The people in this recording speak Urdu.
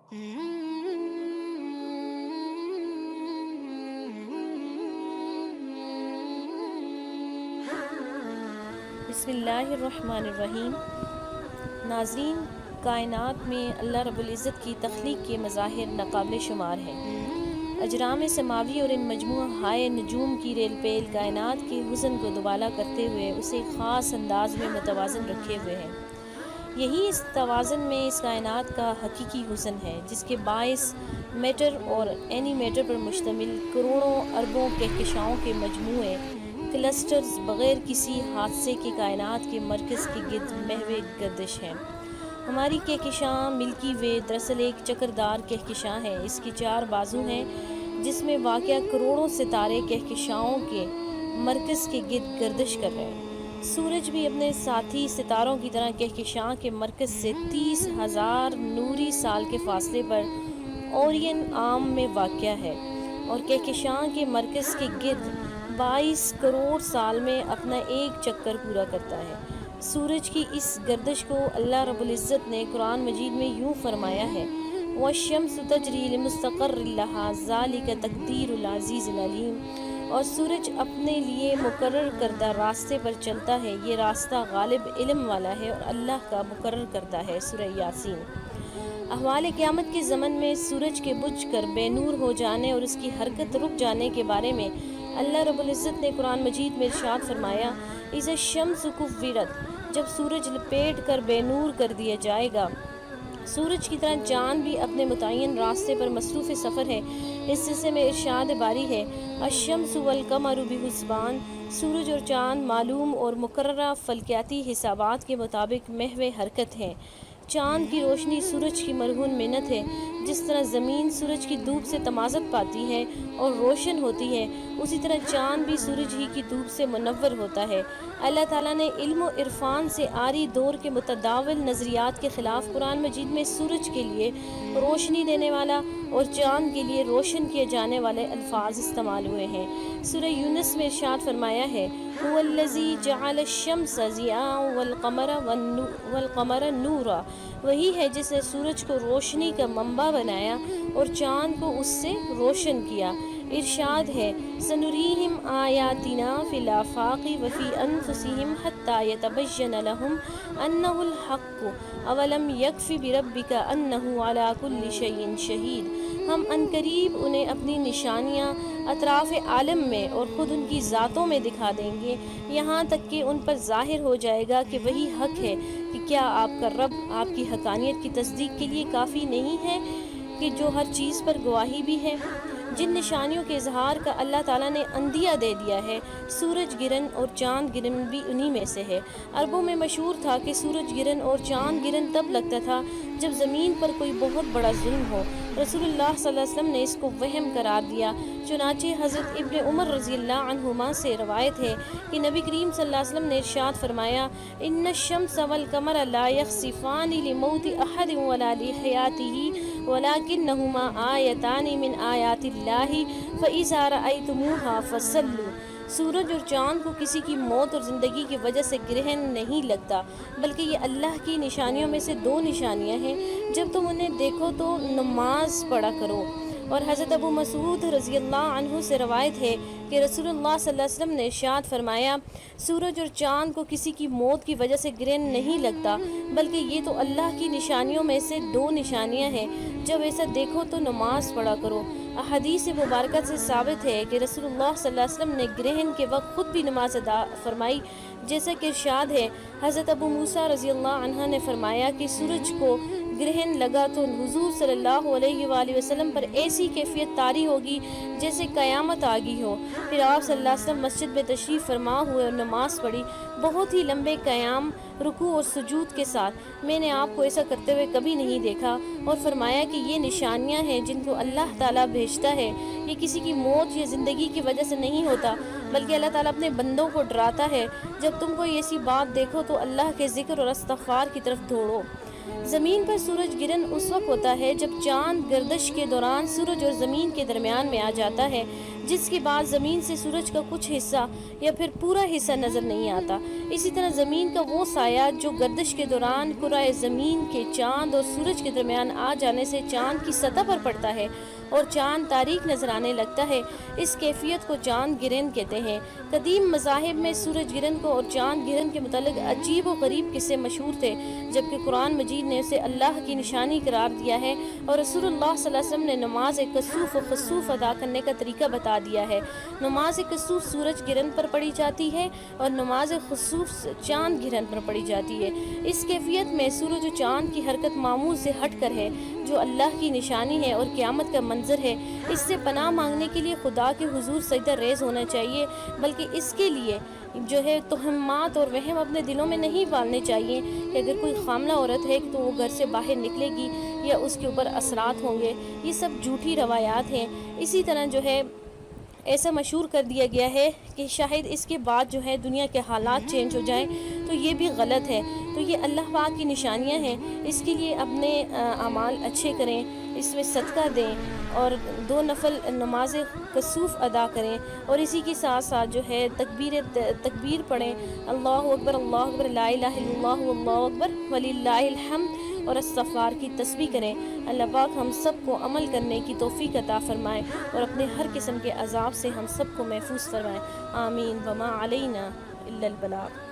بسم اللہ الرحمن الرحیم۔ ناظرین، کائنات میں اللہ رب العزت کی تخلیق کے مظاہر ناقابل شمار ہیں۔ اجرام سماوی اور ان مجموعہ ہائے نجوم کی ریل پیل کائنات کے حسن کو دوبالا کرتے ہوئے اسے خاص انداز میں متوازن رکھے ہوئے ہیں۔ یہی اس توازن میں اس کائنات کا حقیقی حسن ہے، جس کے باعث میٹر اور اینی میٹر پر مشتمل کروڑوں اربوں کہکشاؤں کے مجموعے کلسٹرز بغیر کسی حادثے کے کائنات کے مرکز کے گرد محو گردش ہیں۔ ہماری کہکشاں ملکی وے دراصل ایک چکردار کہکشاں ہے۔ اس کی 4 بازو ہیں جس میں واقع کروڑوں ستارے کہکشاؤں کے مرکز کے گرد گردش کر رہے ہیں۔ سورج بھی اپنے ساتھی ستاروں کی طرح کہکشاں کے مرکز سے 30,000 نوری سال کے فاصلے پر اورین عام میں واقع ہے اور کہکشاں کے مرکز کے گرد 22 کروڑ سال میں اپنا ایک چکر پورا کرتا ہے۔ سورج کی اس گردش کو اللہ رب العزت نے قرآن مجید میں یوں فرمایا ہے: وَالشَّمْسُ تَجْرِي لِمُسْتَقَرٍّ لَهَا ذَلِكَ تَقْدِيرُ الْعَزِيزِ الْعَلِيمِ۔ اور سورج اپنے لیے مقرر کردہ راستے پر چلتا ہے، یہ راستہ غالب علم والا ہے اور اللہ کا مقرر کردہ ہے۔ سورہ یاسین۔ احوال قیامت کے زمن میں سورج کے بجھ کر بے نور ہو جانے اور اس کی حرکت رک جانے کے بارے میں اللہ رب العزت نے قرآن مجید میں ارشاد فرمایا: اذا الشمس کورت، جب سورج لپیٹ کر بے نور کر دیا جائے گا۔ سورج کی طرح چاند بھی اپنے متعین راستے پر مصروف سفر ہے۔ اس سلسلے میں ارشاد باری ہے: الشمس والقمر بحسبان، سورج اور چاند معلوم اور مقررہ فلکیاتی حسابات کے مطابق محو حرکت ہیں۔ چاند کی روشنی سورج کی مرہون منت ہے۔ جس طرح زمین سورج کی دھوپ سے تمازت پاتی ہے اور روشن ہوتی ہے، اسی طرح چاند بھی سورج ہی کی دھوپ سے منور ہوتا ہے۔ اللہ تعالیٰ نے علم و عرفان سے عاری دور کے متداول نظریات کے خلاف قرآن مجید میں سورج کے لیے روشنی دینے والا اور چاند کے لیے روشن کیے جانے والے الفاظ استعمال ہوئے ہیں۔ سورہ یونس میں ارشاد فرمایا ہے: هو الذی جعل الشمس ضیاء والقمر نورا، وہی ہے جس نے سورج کو روشنی کا منبع بنایا اور چاند کو اس سے روشن کیا۔ ارشاد ہے: سنریہم آیاتنا فی الآفاق وفی انفسہم حتی یتبین لہم انہ الحق اولم یکف بربک انہ علی کل شیء شہید۔ ہم عنقریب انہیں اپنی نشانیاں اطراف عالم میں اور خود ان کی ذاتوں میں دکھا دیں گے، یہاں تک کہ ان پر ظاہر ہو جائے گا کہ وہی حق ہے، کہ کیا آپ کا رب آپ کی حقانیت کی تصدیق کے لیے کافی نہیں ہے کہ جو ہر چیز پر گواہی بھی ہے۔ جن نشانیوں کے اظہار کا اللہ تعالیٰ نے اندیہ دے دیا ہے، سورج گرہن اور چاند گرہن بھی انہی میں سے ہے۔ عربوں میں مشہور تھا کہ سورج گرہن اور چاند گرہن تب لگتا تھا جب زمین پر کوئی بہت بڑا ظلم ہو۔ رسول اللہ صلی اللہ علیہ وسلم نے اس کو وہم قرار دیا، چنانچہ حضرت ابن عمر رضی اللہ عنہما سے روایت ہے کہ نبی کریم صلی اللہ علیہ وسلم نے ارشاد فرمایا: ان الشمس والقمر لا یخسفان لموت احد ولا لحیاتہ ولکنہما آیتان من آیات اللہ فاذا رأیتموہا فصلوا۔ سورج اور چاند کو کسی کی موت اور زندگی کی وجہ سے گرہن نہیں لگتا، بلکہ یہ اللہ کی نشانیوں میں سے 2 نشانیاں ہیں۔ جب تم انہیں دیکھو تو نماز پڑھا کرو۔ اور حضرت ابو مسعود رضی اللہ عنہ سے روایت ہے کہ رسول اللہ صلی اللہ علیہ وسلم نے ارشاد فرمایا: سورج اور چاند کو کسی کی موت کی وجہ سے گرہن نہیں لگتا، بلکہ یہ تو اللہ کی نشانیوں میں سے 2 نشانیاں ہیں۔ جب ایسا دیکھو تو نماز پڑھا کرو۔ احادیث مبارکہ سے ثابت ہے کہ رسول اللہ صلی اللہ علیہ وسلم نے گرہن کے وقت خود بھی نماز ادا فرمائی، جیسا کہ ارشاد ہے: حضرت ابو موسیٰ رضی اللہ عنہ نے فرمایا کہ سورج کو گرہن لگا تو حضور صلی اللہ علیہ وآلہ وسلم پر ایسی کیفیت طاری ہوگی جیسے قیامت آ گئی ہو۔ پھر آپ صلی اللہ علیہ وسلم مسجد میں تشریف فرما ہوئے اور نماز پڑھی، بہت ہی لمبے قیام، رکوع اور سجود کے ساتھ۔ میں نے آپ کو ایسا کرتے ہوئے کبھی نہیں دیکھا، اور فرمایا کہ یہ نشانیاں ہیں جن کو اللہ تعالیٰ بھیجتا ہے۔ یہ کسی کی موت یا زندگی کی وجہ سے نہیں ہوتا، بلکہ اللہ تعالیٰ اپنے بندوں کو ڈراتا ہے۔ جب تم کوئی ایسی بات دیکھو تو اللہ کے ذکر اور استغفار کی طرف دوڑو۔ زمین پر سورج گرہن اس وقت ہوتا ہے جب چاند گردش کے دوران سورج اور زمین کے درمیان میں آ جاتا ہے۔ جس کے بعد زمین سے سورج کا کچھ حصہ یا پھر پورا حصہ نظر نہیں آتا۔ اسی طرح زمین کا وہ سایہ جو گردش کے دوران کرۂ زمین کے چاند اور سورج کے درمیان آ جانے سے چاند کی سطح پر پڑتا ہے اور چاند تاریک نظر آنے لگتا ہے، اس کیفیت کو چاند گرہن کہتے ہیں۔ قدیم مذاہب میں سورج گرہن کو اور چاند گرہن کے متعلق عجیب و غریب قصے مشہور تھے، جبکہ قرآن مجید نے اسے اللہ کی نشانی قرار دیا ہے اور رسول اللہ صلی اللہ علیہ وسلم نے نماز کسوف و خسوف ادا کرنے کا طریقہ بتا دیا ہے۔ نماز کسوف سورج گرہن پر پڑھی جاتی ہے اور نماز خسوف چاند گرہن پر پڑھی جاتی ہے۔ اس کیفیت میں سورج و چاند کی حرکت معمول سے ہٹ کر ہے، جو اللہ کی نشانی ہے اور قیامت کا منظر ہے۔ اس سے پناہ مانگنے کے لیے خدا کے حضور سجدہ ریز ہونا چاہیے، بلکہ اس کے لیے توہمات اور وہم اپنے دلوں میں نہیں پالنے چاہیے کہ اگر کوئی حاملہ عورت ہے تو وہ گھر سے باہر نکلے گی یا اس کے اوپر اثرات ہوں گے۔ یہ سب جھوٹی روایات ہیں۔ اسی طرح ایسا مشہور کر دیا گیا ہے کہ شاید اس کے بعد دنیا کے حالات چینج ہو جائیں، تو یہ بھی غلط ہے۔ تو یہ اللہ پاک کی نشانیاں ہیں، اس کے لیے اپنے اعمال اچھے کریں، اس میں صدقہ دیں اور 2 نفل نماز کسوف ادا کریں، اور اسی کے ساتھ ساتھ تکبیر پڑھیں، اللہ اکبر لا الہ الا اللہ واللہ اکبر وللہ الحمد، اور استغفار کی تسبیح کریں۔ اللہ پاک ہم سب کو عمل کرنے کی توفیق عطا فرمائے اور اپنے ہر قسم کے عذاب سے ہم سب کو محفوظ فرمائے۔ آمین۔ وما علینا الا البلاغ۔